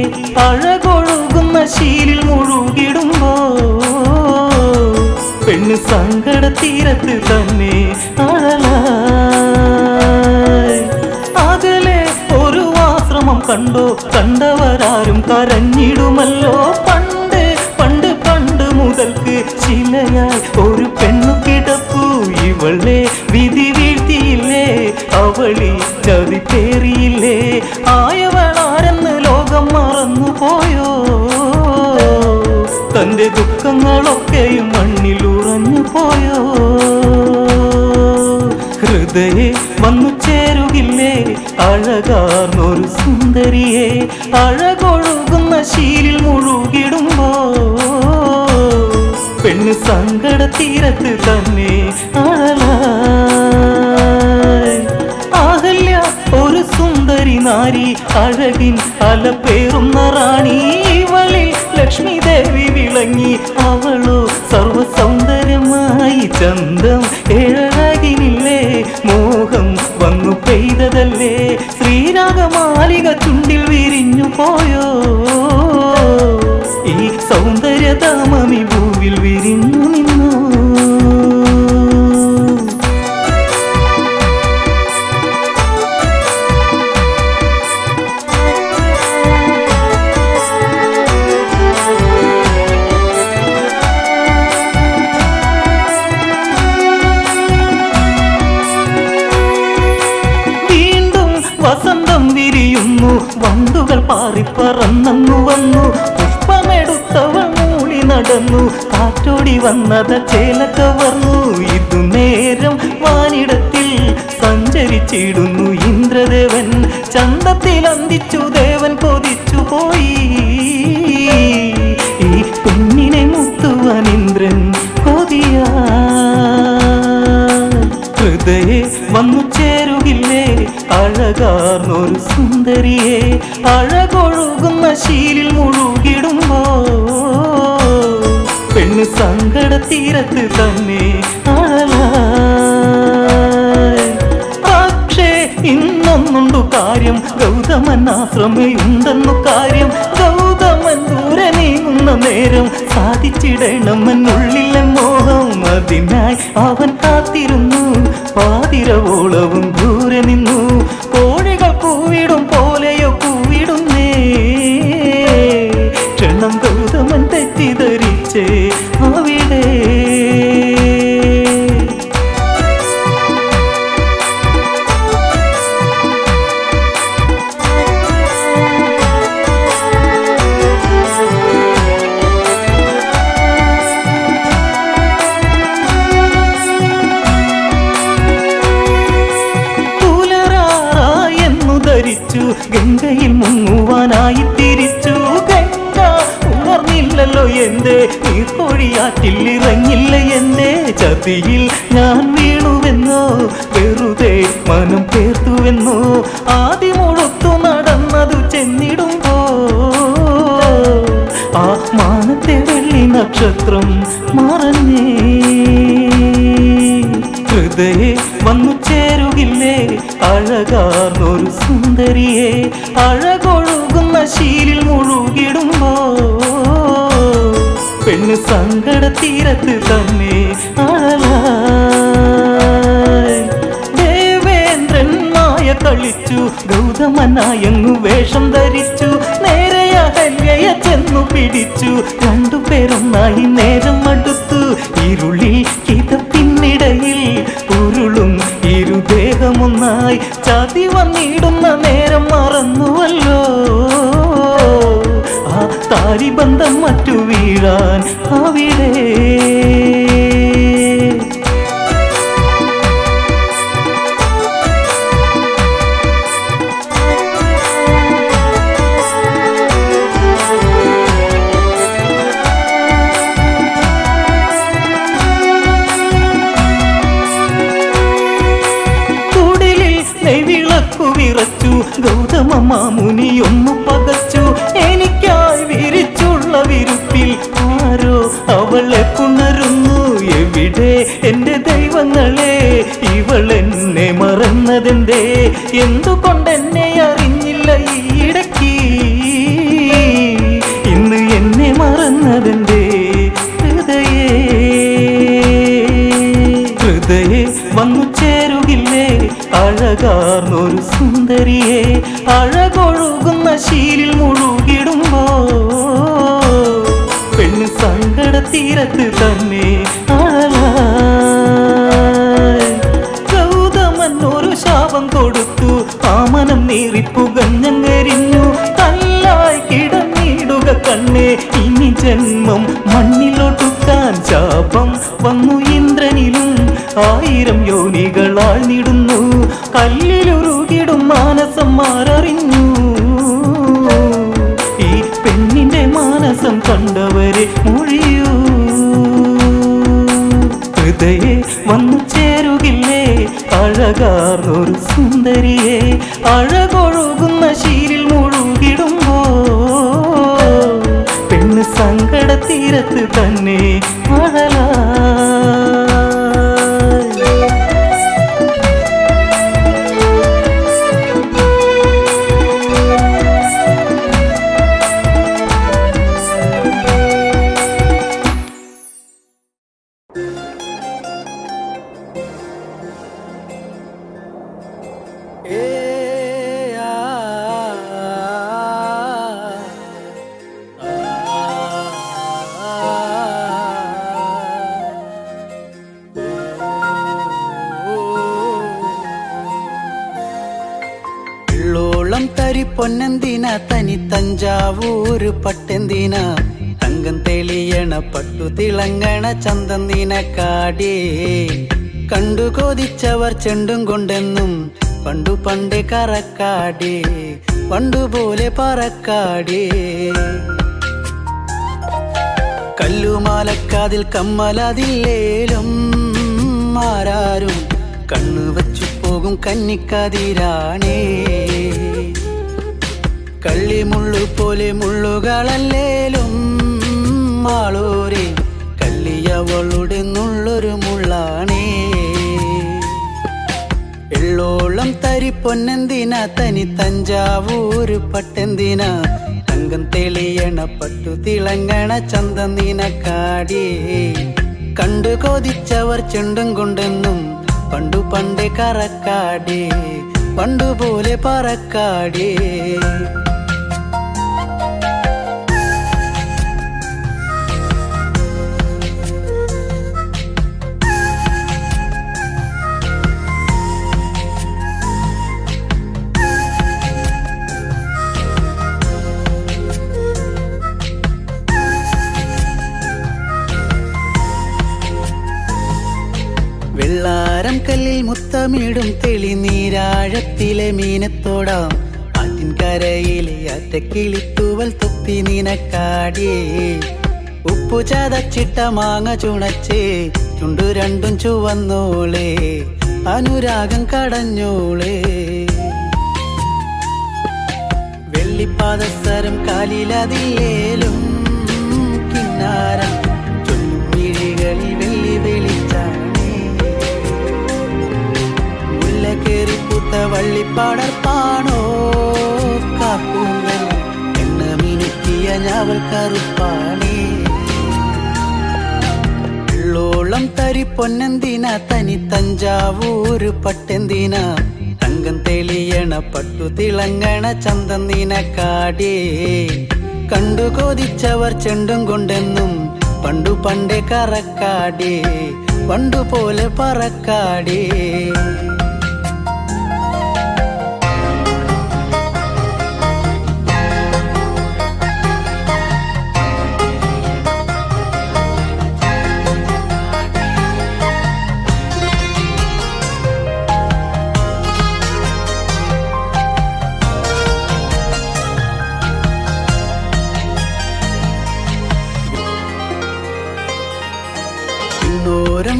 അഴകൊഴുകുന്ന ശീലിൽ മുഴുകിടുമ്പോ പെണ്ണ് സങ്കട തീരത്ത് തന്നെ അഴലായി അകലെ ഒരു ആശ്രമം കണ്ടോ കണ്ടവരാരും കരഞ്ഞിടുമല്ലോ പണ്ട് പണ്ട് പണ്ട് മുതൽക്ക് ചിലയായി ഒരു പെണ്ണു കിടപ്പു ഇവളെ വിധി വീഴ്ത്തിയില്ലേ അവളി ചതി പേറിയില്ലേ ആയവളാരെന്ന് ലോകം മറന്നു പോയോ തന്റെ ദുഃഖങ്ങളൊക്കെയും മണ്ണിൽ ഉറഞ്ഞു പോയോ ഹൃദയെ വന്നു ചേരുകില്ലേ അഴകാർന്നൊരു സുന്ദരിയെ അഴകൊഴുകുന്ന ശീലിൽ മുഴുകിടുമ്പോ പെണ്ണ് സങ്കട തീരത്ത് തന്നെ അഴലായി അഹല്യ ഒരു സുന്ദരി നാരി അഴകിൻ അലപ്പേറുന്ന റാണി ഇവളിൽ ലക്ഷ്മി ദേവി വിളങ്ങി അവളോ സർവസൗന്ദര്യമായി ചന്തം ഏഴകിനില്ലേ മോഹം വന്നു പെയ്തതല്ലേ ശ്രീരാഗമാലിക ചുണ്ടിൽ വിരിഞ്ഞു പോയോ ഈ സൗന്ദര്യധാമമി ഭൂവിൽ വിരിഞ്ഞു നിന്നു വസന്തം വിരിയുന്നു വണ്ടുകൾ പാറിപ്പറന്നു വന്നു പുഷ്പമെടുത്തവൾ മൂളി നടന്നു കാറ്റോടി വന്നത് ചേലക്കവർന്നു ഇതു നേരം വാനിടത്തിൽ സഞ്ചരിച്ചിടുന്നു ഇന്ദ്രദേവൻ ചന്തത്തിൽ അന്തിച്ചു ദേവൻ കൊതിച്ചു പോയി ഈ അഴകാർന്നൊരു സുന്ദരിയെ അഴകൊഴുകുന്ന ശീലിൽ മുഴുകിടുമ്പോ പെണ്ണ് സങ്കട തീരത്ത് തന്നെ അഴലായി. പക്ഷേ ഇന്നൊന്നുണ്ടു കാര്യം, ഗൗതമൻ ആശ്രമയുണ്ടെന്നു കാര്യം. ഗൗതമൻ ദൂരെ നീങ്ങുന്ന നേരം സാധിച്ചിടണമെന്നുള്ളിലെ മോഹം. അതിനായി അവൻ കാത്തിരുന്നു, പാതിരവോളവും ദൂരെ നിന്നു. കോഴികൾ കൂവിടും പോലെയോ കൂവിടുന്നേ, ക്ഷണം ഗൗതമൻ തെറ്റിദ്ധരിച്ചേ അവിടെ. ഗംഗയിൽ മുങ്ങുവാനായി തിരിച്ചു. ഗംഗ ഉണർന്നില്ലല്ലോ എന്തേ, നീർക്കൊഴിയാറ്റിൽ ഇറങ്ങില്ല എന്തേ. ചതിയിൽ ഞാൻ വീണുവെന്നോ, വെറുതെ മനം പേർത്തുവെന്നോ. ആദ്യമൊഴുത്തു നടന്നതു ചെന്നിടുമ്പോ ആ മാനത്തെ വെള്ളി നക്ഷത്രം മറഞ്ഞേ. ഹൃദയെ വന്നു ചേരുകില്ലേ അഴകാർന്നൊരു സുന്ദരിയെ അഴകൊഴുകുന്ന ശീലിൽ മുഴുകിടുമ്പോ പെണ്ണ് സങ്കട തീരത്ത് തന്നെ അഴലായി. ദേവേന്ദ്രൻ മായ കളിച്ചു, ഗൗതമനായങ്ങു വേഷം ധരിച്ചു. നേരെ അഹല്യയെ ചെന്നു പിടിച്ചു, രണ്ടുപേരൊന്നായി നേരം അടുത്തു. ഇരുളിൽ കിതപ്പിന്നിടയിൽ ഉരുളും ഇരുദേഹമൊന്നായി. ചതി വന്നിടുന്ന നേരം മറന്നുവല്ലോ ആ താരിബന്ധം മറ്റു വീഴാൻ അവിടെ. വിറച്ചു ഗൗതമ മാമുനി ഒന്നു പകച്ചു. എനിക്കായി വിരിച്ചുള്ള വിരുപ്പിൽ ആരോ അവളെ പുണരുന്നു. എവിടെ എന്റെ ദൈവങ്ങളെ, ഇവളെന്നെ മറന്നതെന്തേ? എന്തുകൊണ്ടെന്നെ അറിഞ്ഞില്ല ഈയിടയ്ക്ക്? ഇന്ന് എന്നെ മറന്നതെന്തേ? ഹൃദയെ വന്നു ചേരുകില്ലേ അഴകാർന്നൊരു സുന്ദരിയെ അഴകൊഴുകുന്ന ശീലിൽ മുഴുകിടുമ്പോ പെണ്ണ് സങ്കട തീരത്ത് തന്നെ അഴലായി. ഗൗതമൻ ഒരു ശാപം കൊടുത്തു, ആമനം നീറിപ്പുകഞ്ഞെരിഞ്ഞു. കല്ലായി കിടന്നിടുക കണ്ണേ, ഇനി ജന്മം മണ്ണിലൊട്ടുക്കാൻ. ശാപം വന്നു ഇന്ദ്രനിലും, 1000 യോനികളാൽ നിടുന്നു. കല്ലിലുരുകിടും മാനസം മാററിഞ്ഞു. ഈ പെണ്ണിന്റെ മാനസം കണ്ടവരെ മൊഴിയൂ. ഹൃദയെ വന്നു ചേരുകില്ലേ അഴകാർന്നൊരു സുന്ദരിയെ അഴകൊഴുകുന്ന ശീലിൽ മുഴുകിടുമ്പോ പെണ്ണ് സങ്കട തീരത്ത് തന്നെ അഴലായി. പൊന്നെന്തിന തനി തഞ്ചാവൂര് പട്ടെന്തിന തങ്കം തെളിയണ പട്ടു തിളങ്ങണ ചന്തന്തിന കാടേ കണ്ടു കൊതിച്ചവർ ചെണ്ടും കൊണ്ടെന്നും പണ്ടു പണ്ട് കറക്കാടേ പണ്ടുപോലെ പറക്കാടേ കല്ലുമാലക്കാതിൽ കമ്മലതില്ലേലും ആരാരും കണ്ണു വച്ചു പോകും കന്നിക്കതിരാണേ. കള്ളിമുള്ളു പോലെ മുള്ളുകളല്ലേലും ആളൂരെ കല്ലിയവളുടെ നുള്ളൊരു മുള്ളാണേ. എള്ളോളം തരി പൊന്നെന്തിന തനി തഞ്ചാവൂര് പട്ടെന്തിന തങ്കം തെളിയണ പട്ടു തിളങ്ങണ ചന്തം നിനക്കാടിയേ. കണ്ടു കൊതിച്ചവർ ചെണ്ടും കൊണ്ടെന്നും പണ്ടു പണ്ടേ കറക്കാടേ പണ്ടുപോലെ പറക്കാടേ. വെള്ളാരം കല്ലിൽ മുത്തമിടും തെളിനീരാഴത്തിലെ മീനത്തോടാം ആറ്റിൻ കരയിലെ അറ്റക്കിളിത്തൂവൽ തൊപ്പി നിനക്കാടിയേ. ഉപ്പു ചതച്ചിട്ട മാങ്ങ ചുണച്ചേ ചുണ്ടു രണ്ടും ചുവന്നോളേ അനുരാഗം കടഞ്ഞോളേ. വെള്ളിപ്പാദസരം കാലിലതിലേലും കിന്നാരം ചൊല്ലും മിഴികളിൽ വെള്ളി വെളിച്ചാണേ. കേറിപ്പൂത്ത വള്ളിപ്പാടർപ്പാണോ കാപ്പൂങ്കൽ എണ്ണ മിനുക്കിയ ഞാവൽ കറുപ്പാണേ. വെള്ളോളം തരി പൊന്നെന്തിന തനി തഞ്ചാവൂര് പട്ടെന്തിന തങ്കം തെളിയണ പട്ടു തിളങ്ങണ ചന്തം നിനക്കാടിയേ. കണ്ടു കൊതിച്ചവർ ചെണ്ടും കൊണ്ടെന്നും പണ്ടു പണ്ടേ കറക്കാടേ പണ്ടുപോലെ പറക്കാടേ.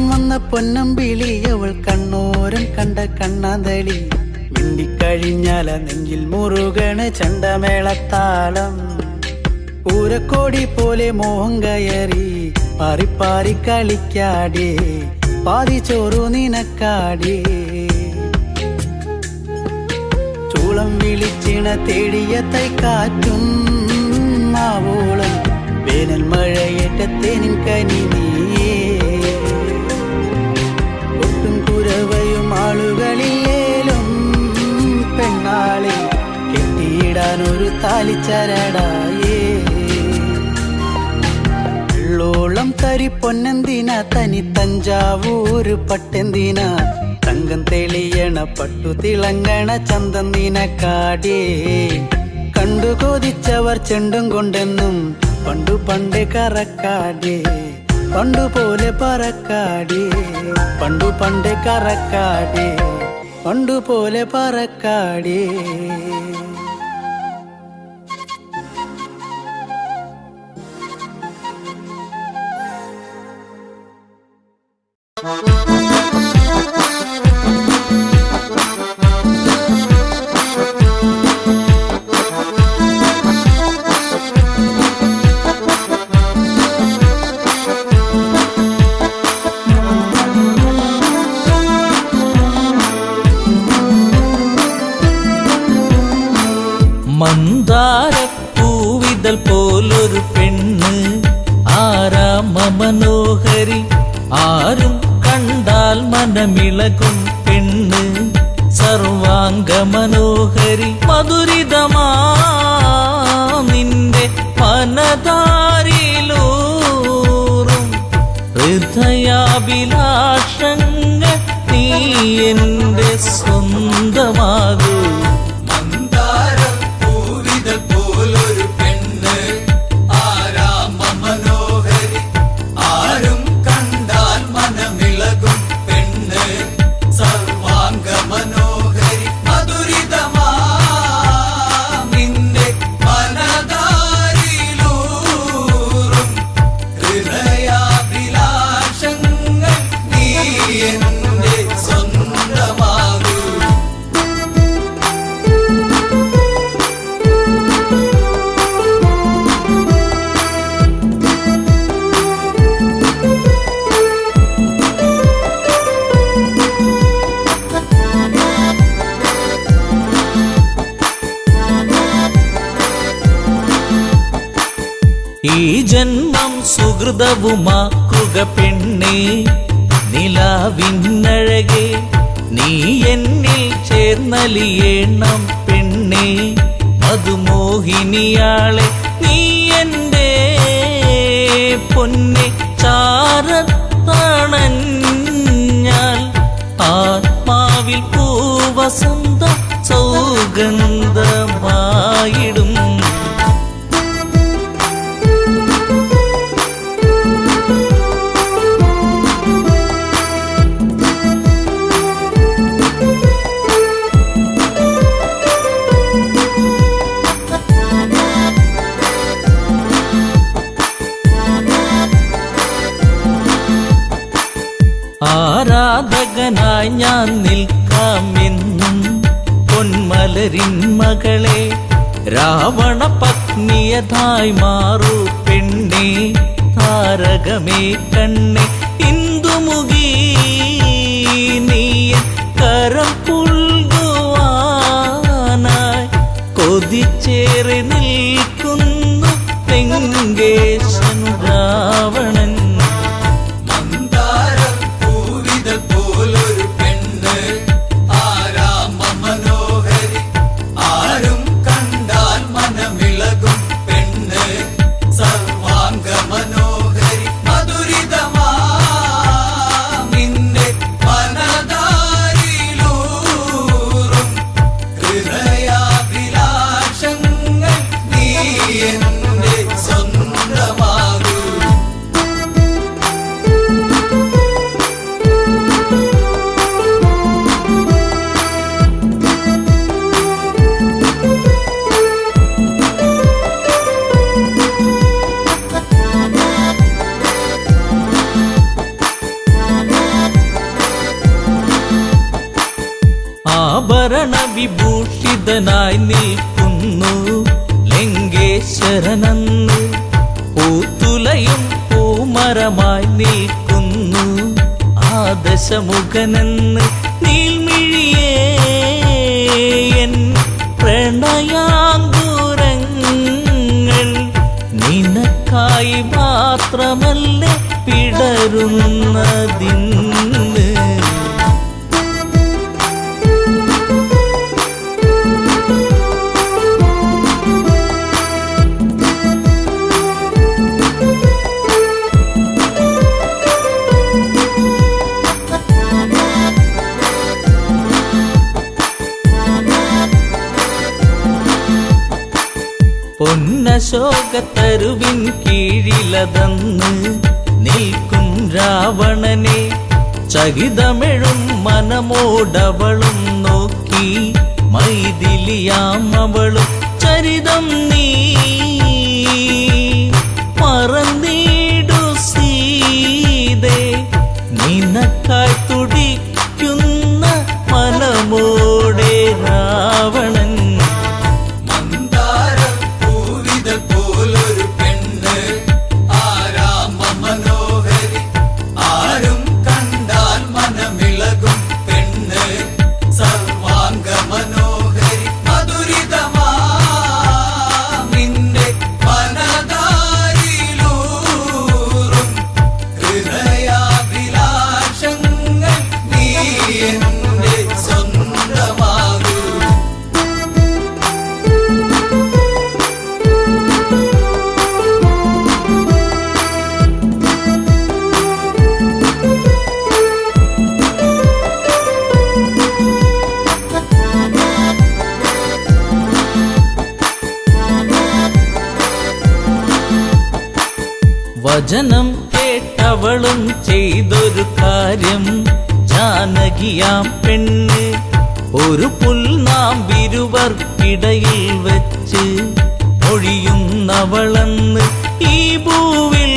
വന്ന പൊന്നമ്പിളി അവൾ കണ്ണോരം കണ്ട കണ്ണാന്തളി മിണ്ടിക്കഴിഞ്ഞാല നെഞ്ചിൽ മുറുകണ് ചണ്ടമേളത്താളം. പൂരക്കോടി പോലെ മോഹം കയറി പാറിപ്പാറി കളിക്കാടേ പാതി ചോറു നിനക്കാടേ. ചൂളം വിളിച്ചിണ തേടിയ തൈക്കാറ്റും മാവോളം വേനൽ മഴയേറ്റത്തേനിൻ കനി നീയേ. ഒട്ടും കുരവയും ആളുകളിലേലും പെണ്ണാളെ കെട്ടിയിടാനൊരു താലിച്ചരടായേ. വെള്ളോളം തരി പൊന്നെന്തിന തനി തഞ്ചാവൂര് പട്ടെന്തിന തങ്കം തെളിയണ പട്ടു തിളങ്ങണ ചന്തം നിനക്കാടേ. കണ്ടു കൊതിച്ചവർ ചെണ്ടും കൊണ്ടെന്നും പണ്ടു പണ്ടേ കറക്കാടേ പണ്ടുപോലെ പറക്കാടേ പണ്ടു പണ്ടേ കറക്കാടേ പണ്ടുപോലെ പറക്കാടേ. മന്ദാരപ്പൂവിതൽ പോലൊരു പെണ്ണ് ആരാമ മനോഹരി ആരും കണ്ടാൽ മനമിളകും പെണ്ണ് സർവാംഗ മനോഹരി മധുരിതമാ നിന്റെ മനതാരിലൂറും ഹൃദയാഭിലാഷങ്ങൾ നീ എന്റെ സ്വന്തമാകൂ. എന്റെ സ്വന്തമാകൂ. ഈ ജന്മം സുഹൃതവുമാക്കുക പെണ്ണേ, നിലാവിന്നഴകെ നീ എന്നിൽ ചേർന്നലിയേണം പെണ്ണേ, മധുമോഹിനിയാളെ നീ എൻ്റെ പൊന്നെ ചാരത്തണഞ്ഞാൽ ആത്മാവിൽ പൂവസന്ത സൗഗന്ധമായിടും. ആരാധകനായി ഞാൻ നിൽക്കാമെന്നും പൊന്മലരിൻ മകളെ, രാവണ പത്നിയതായി മാറൂ പെണ്ണേ, താരകമേ കണ്ണേ ഇന്ദുമുഖി നീ കരം പുൽകുവാനായി കൊതിച്ചേറി നിൽക്കുന്നു ലങ്കേശൻ രാവണൻ. ആഭരണ വിഭൂഷിതനായി നിൽക്കുന്നു ലങ്കേശ്വരനന്ന്, പൂത്തുലയും പൂമരമായി നിൽക്കുന്നു ആദശമുഖനെന്ന്. നീൽമിഴിയേ എൻ പ്രണയാങ്കുരങ്ങൾ നിനക്കായി മാത്രമല്ലേ പിടരുന്നതിന്ന്. പൊന്നശോകത്തരുവിൻ കീഴിലതന്ന് നിൽക്കും രാവണനെ, ചകിതമെഴും മനമോടവളും നോക്കി മൈഥിലിയാം അവളും ചരിതം നീ മറന്നീടു സീതേ, നിനക്കായി തുടിക്കുന്ന മനമോടെ രാവണൻ. വചനം കേട്ടവളും ചെയ്തൊരു കാര്യം, ജാനകിയാം പെണ്ണ് ഒരു പുൽനാമ്പിരുവർക്കിടയിൽ വെച്ച് ഒഴിയുന്നവളെന്ന്. ഈ ഭൂവിൽ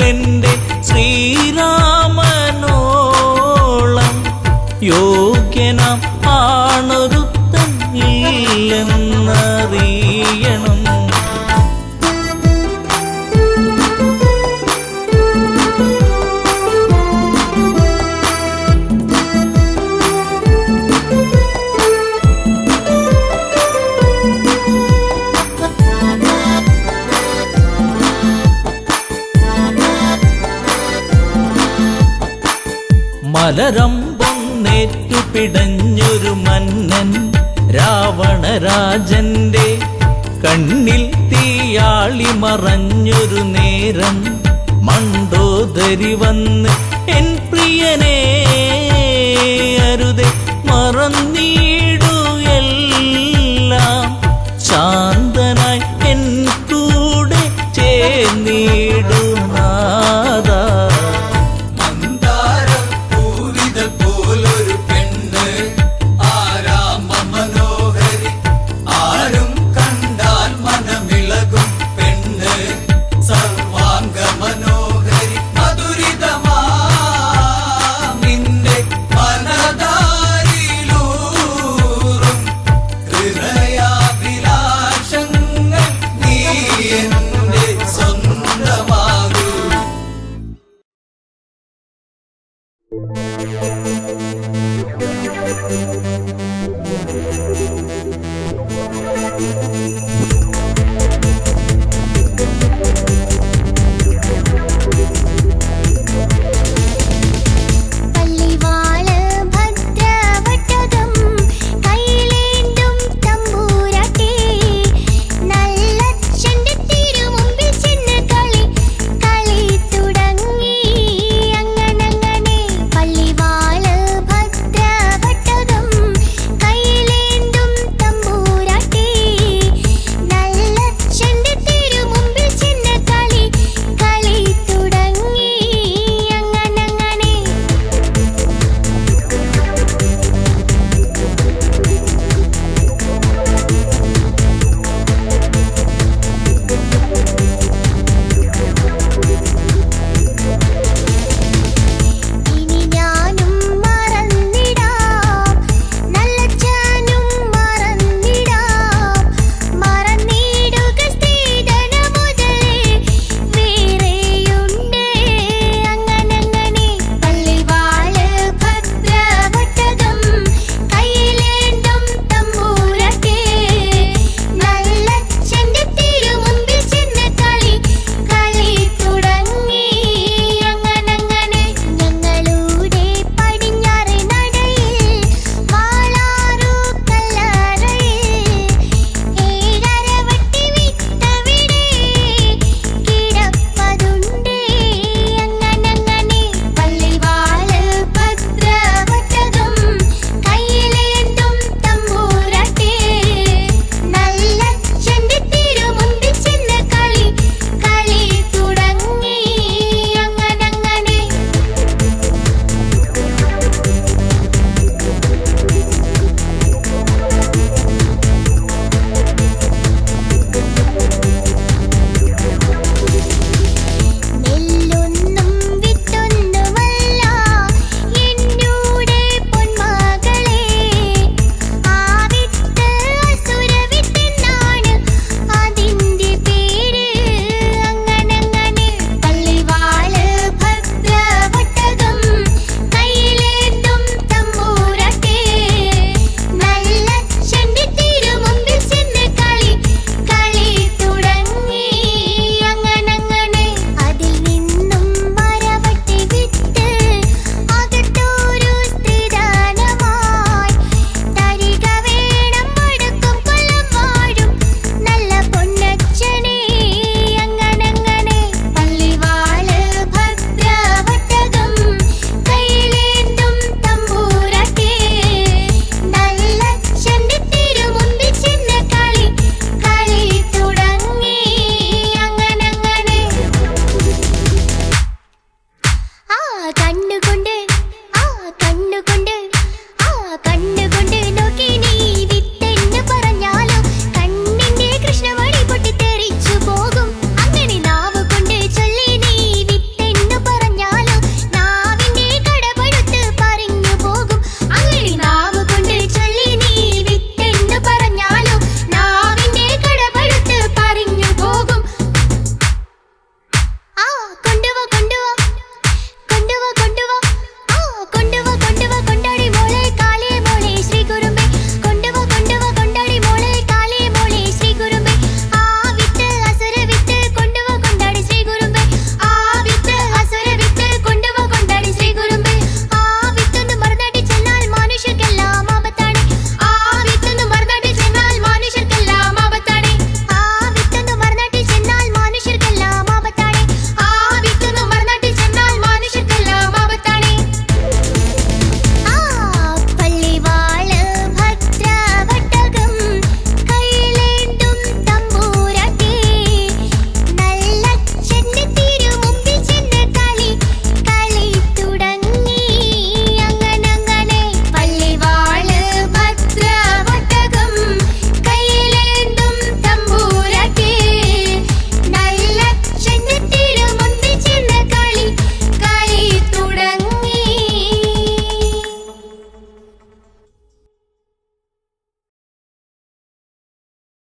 എൻ്റെ ശ്രീരാമനോളം യോഗ്യനാം ആണൊരുത്തൻ ഇല്ലെന്നറിയണം. മലരമ്പൊന്നേറ്റു പിടഞ്ഞൊരു മന്നൻ രാവണരാജന്റെ കണ്ണിൽ തീയാളി മറഞ്ഞൊരു നേരം മണ്ടോദരി വന്ന് എൻ പ്രിയനെ